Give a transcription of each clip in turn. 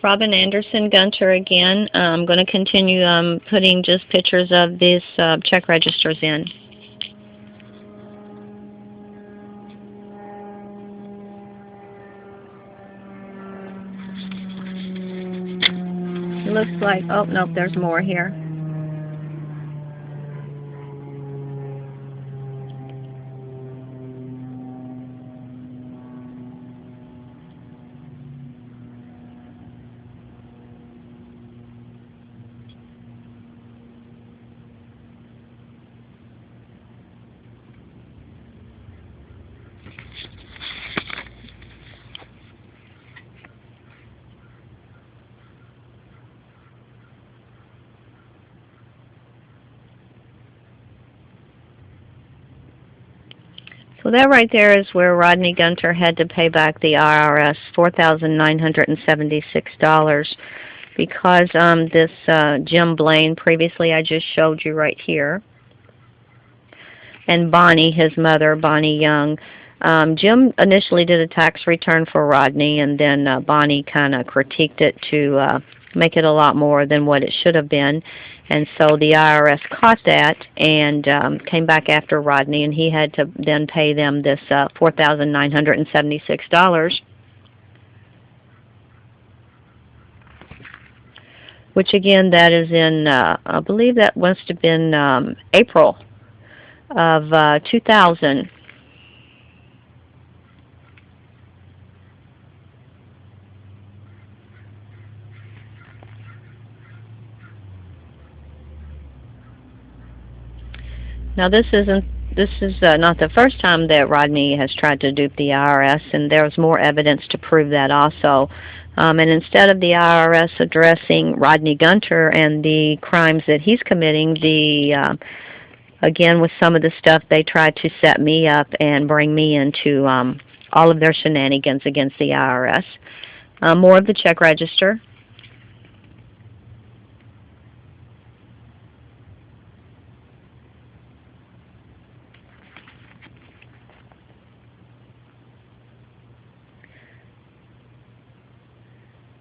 Robin Anderson Gunter again. I'm going to continue putting just pictures of these check registers in. It looks like, oh, nope, there's more here. So that right there is where Rodney Gunter had to pay back the IRS $4,976 because this Jim Blaine, previously I just showed you right here, and Bonnie, his mother, Bonnie Young. Jim initially did a tax return for Rodney, and then Bonnie kind of critiqued it to make it a lot more than what it should have been. And so the IRS caught that and came back after Rodney, and he had to then pay them this $4,976, which again, that is in, I believe that must have been April of 2000. Now this is not the first time that Rodney has tried to dupe the IRS, and there's more evidence to prove that also. And instead of the IRS addressing Rodney Gunter and the crimes that he's committing, again with some of the stuff, they tried to set me up and bring me into all of their shenanigans against the IRS. More of the check register.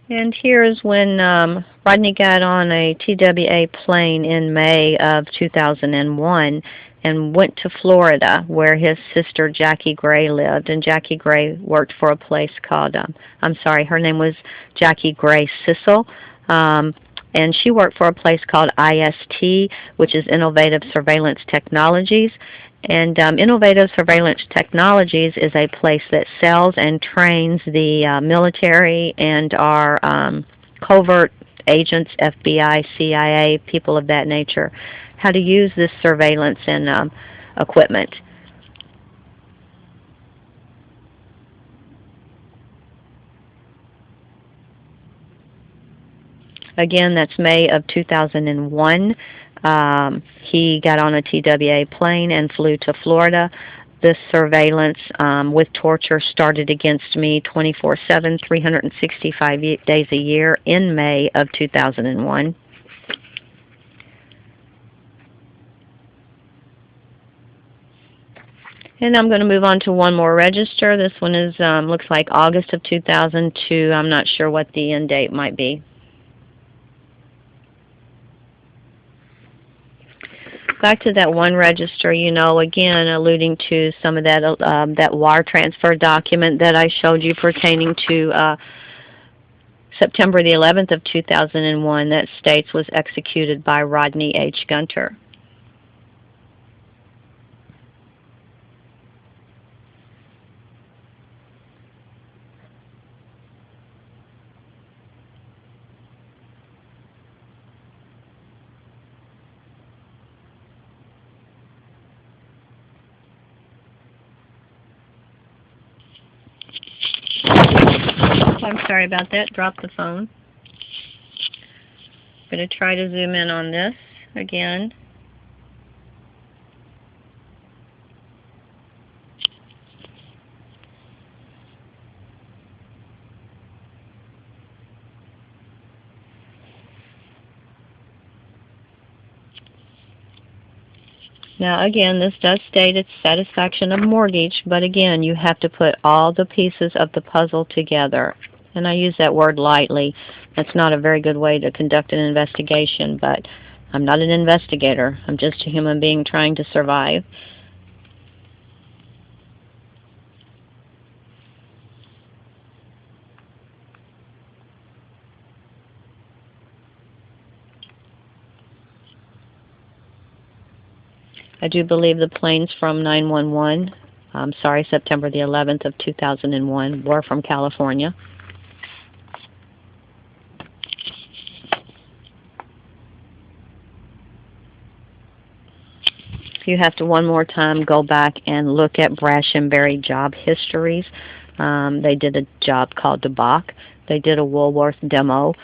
And here is when Rodney got on a TWA plane in May of 2001 and went to Florida, where his sister Jackie Gray lived. And Jackie Gray worked for a place called, her name was Jackie Gray Sissel. And she worked for a place called IST, which is Innovative Surveillance Technologies. And Innovative Surveillance Technologies is a place that sells and trains the military and our covert agents, FBI, CIA, people of that nature, how to use this surveillance and equipment. Again, that's May of 2001. He got on a TWA plane and flew to Florida. This surveillance with torture started against me 24/7, 365 days a year in May of 2001. And I'm going to move on to one more register. This one is looks like August of 2002. I'm not sure what the end date might be. Back to that one register, again, alluding to some of that that wire transfer document that I showed you pertaining to September the 11th of 2001 that states was executed by Rodney H. Gunter. I'm sorry about that. Dropped the phone. I'm going to try to zoom in on this again. Now again, this does state it's satisfaction of mortgage, but again, you have to put all the pieces of the puzzle together. And I use that word lightly. That's not a very good way to conduct an investigation, but I'm not an investigator. I'm just a human being trying to survive. I do believe the planes from 911, September the 11th of 2001, were from California. If you have to one more time go back and look at Brashenberry job histories, they did a job called DeBach. They did a Woolworth demo.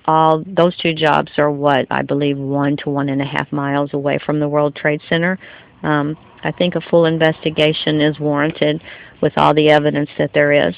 All those two jobs are what I believe 1 to 1.5 miles away from the World Trade Center. I think a full investigation is warranted with all the evidence that there is.